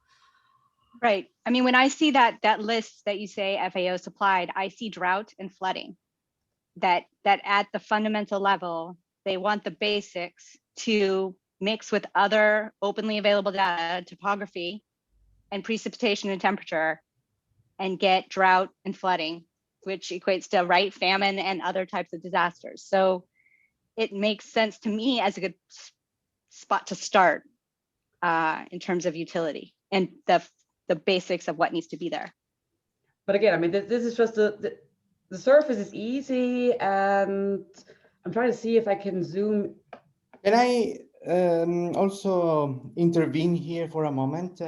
Right. I mean, when I see that list that you say FAO supplied, I see drought and flooding. That at the fundamental level, they want the basics to mix with other openly available data, topography and precipitation and temperature, and get drought and flooding, which equates to famine and other types of disasters. So it makes sense to me as a good spot to start in terms of utility and the basics of what needs to be there. But again, I mean, this is just the surface is easy, and I'm trying to see if I can zoom. Can I also intervene here for a moment?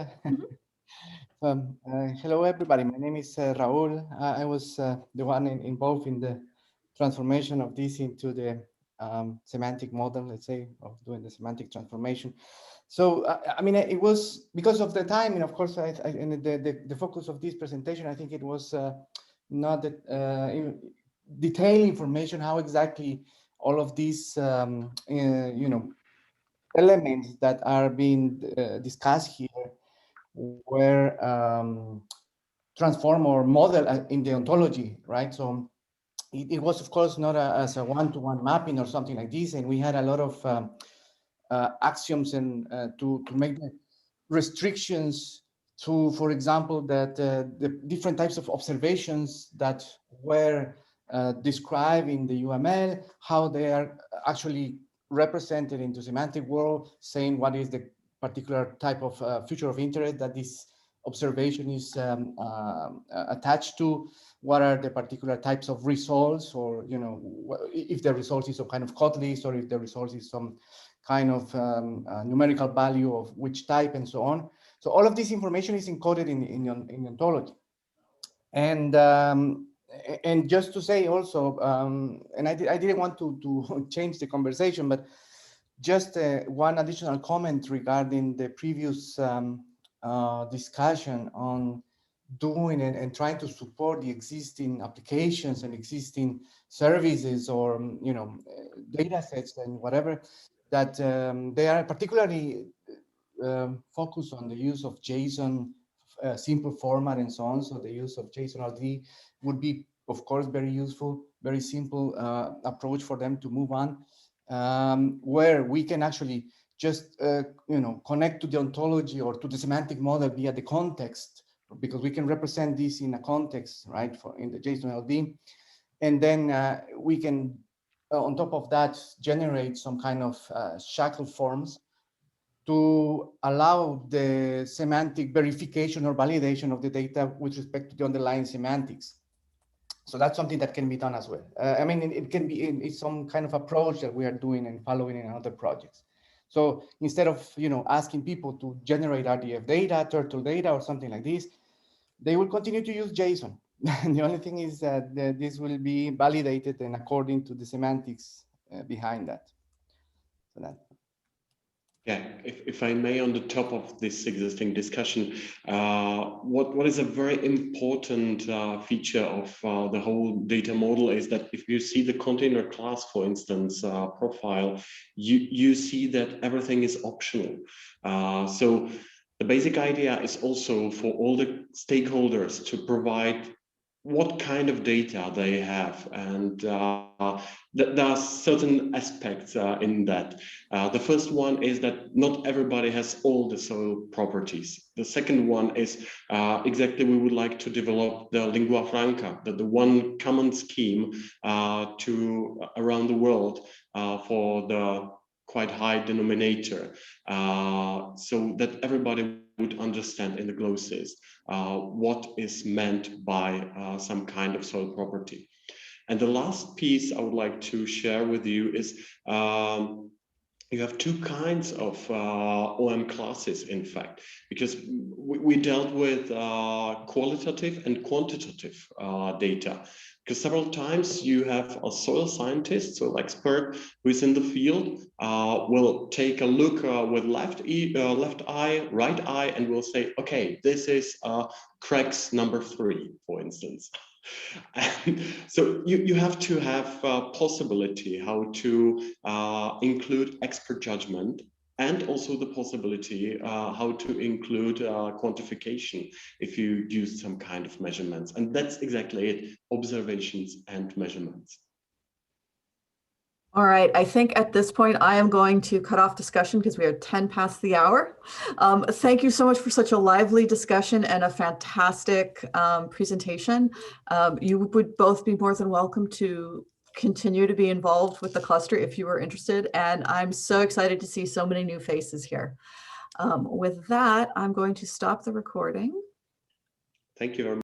Hello, everybody. My name is Raúl. I was the one involved in the transformation of this into the semantic model, let's say, of doing the semantic transformation. So, I mean, it was because of the time, and of course, and the focus of this presentation, I think it was not that detailed information, how exactly all of these, you know, elements that are being discussed here were transformed or modeled in the ontology, right? So it was, of course, not as a one-to-one mapping or something like this, and we had a lot of axioms and to make the restrictions to, for example, that the different types of observations that were described in the UML, how they are actually represented into semantic world, saying what is the particular type of feature of interest that this observation is attached to, what are the particular types of results, or, you know, if the result is some kind of Codelist, or if the result is some kind of numerical value of which type, and so on. So all of this information is encoded in ontology. And just to say also, and I didn't want to change the conversation, but just one additional comment regarding the previous discussion on doing and trying to support the existing applications and existing services, or, you know, data sets and whatever, that they are particularly focused on the use of JSON simple format and so on. So the use of JSON RD would be, of course, very useful, very simple approach for them to move on, where we can actually just you know, connect to the ontology or to the semantic model via the context, because we can represent this in a context, right, for in the JSON LD, and then we can on top of that generate some kind of shackle forms to allow the semantic verification or validation of the data with respect to the underlying semantics. So that's something that can be done as well. I mean, it can be, it's some kind of approach that we are doing and following in other projects. So instead of, you know, asking people to generate RDF data, turtle data, or something like this, they will continue to use JSON. The only thing is that this will be validated and according to the semantics behind that. So that. Yeah, if I may, on the top of this existing discussion, what is a very important feature of the whole data model is that if you see the container class, for instance, profile, you see that everything is optional. So the basic idea is also for all the stakeholders to provide what kind of data they have, and there are certain aspects in that. The first one is that not everybody has all the soil properties. The second one is exactly we would like to develop the lingua franca, the one common scheme to around the world for the quite high denominator, so that everybody would understand in the GloSIS what is meant by some kind of soil property. And the last piece I would like to share with you is you have two kinds of OM classes, in fact, because we dealt with qualitative and quantitative data. Because several times you have a soil scientist, soil expert who is in the field, will take a look with left eye, right eye, and will say, okay, this is cracks number 3, for instance. And so you have to have a possibility how to include expert judgment, and also the possibility how to include quantification if you use some kind of measurements. And that's exactly it, observations and measurements. All right, I think at this point I am going to cut off discussion because we are 10 past the hour. Thank you so much for such a lively discussion and a fantastic presentation. You would both be more than welcome to continue to be involved with the cluster if you were interested. And I'm so excited to see so many new faces here. With that, I'm going to stop the recording. Thank you very much.